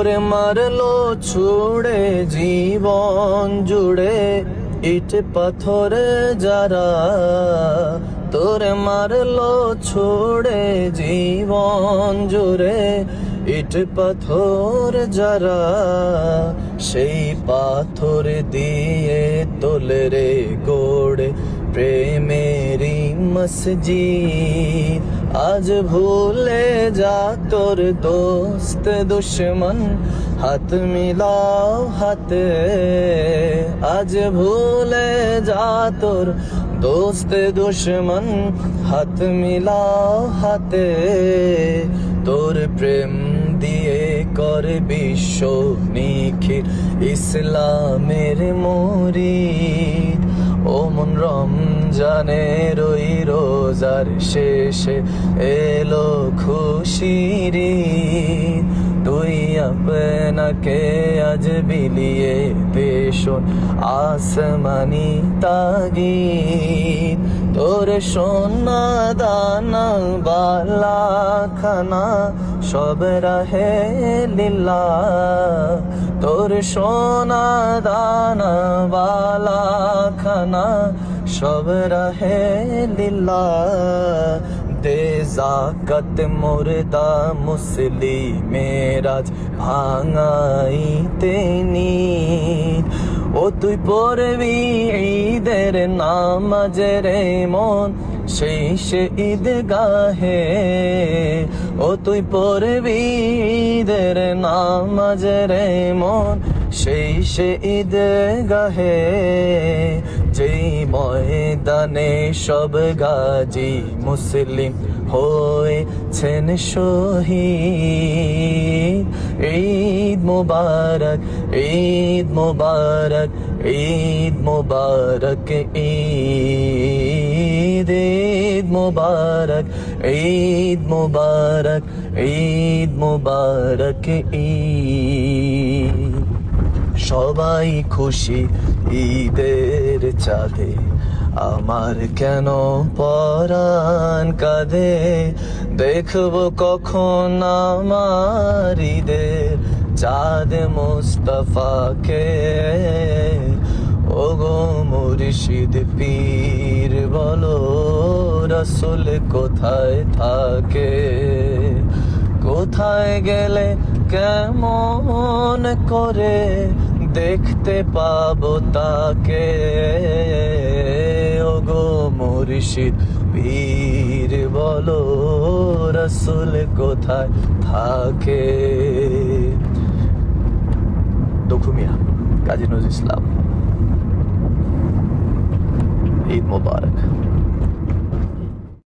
তোরে মারলো ছুড়ে জীবন জুড়ে ইট পাথরে যারা, তোরে মারলো ছুড়ে জীবন জুড়ে ইট পাথর যারা, সেই পাথর দিয়ে তোলে রে গড়ে প্রেমেরি মসজিদ। আজ ভুলে যা তোর দোস্ত দুশ্মন, হাত মিলাও হাতে। আজ ভুলে যা তোর দোস্ত দুশ্মন, হাত মিলাও হাতে। তোর প্রেম দিয়ে কর বিশ্ব নিখিল ইসলামের মুরিদ। ও মন রমজানের ওই রোজার শেষে এলো খুশির ঈদ। তুই আপনাকে আজ বিলিয়ে পেশন আসমানি তাগিদ। তোর সোনা দানা বালা খানা সব রাহে লীলা, তোর সোনা দানা বালা খানা সব রাহে লীলা। দে জাকাত মুর্দা মুসলিমের আজ ভাঙাইতে নিদ। ও তুই পড়বি ঈদের নামাজ রে মন সেই সে ঈদগাহে। ও তুই পড়বি ঈদের নামাজ রে মন সেই সে ঈদগাহে। যেই ময়দানে সব গাজী মুসলিম হয়েছেন শহীদ। ঈদ মুবারক, ঈদ মুবারক, ঈদ মুবারক, ঈদ ঈদ মুবারক, ঈদ মুবারক, ঈদ মুবারক, ঈদ। সবাই খুশি ঈদের চাঁদে, আমার কেন পরাণ কাঁদে। দেখবো কখন আমার ঈদের চাঁদ মুস্তাফাকে। ওগো মুর্শিদ পীর বলো রাসূল কোথায় থাকে। কোথায় গেলে কেমন করে দেখতে পাবো তাকে। ওগো মুর্শিদ পীর বলো রাসূল কোথায় থাকে। দখুমিয়া কাজী নজরুল ইসলাম। ঈদ মুবারক।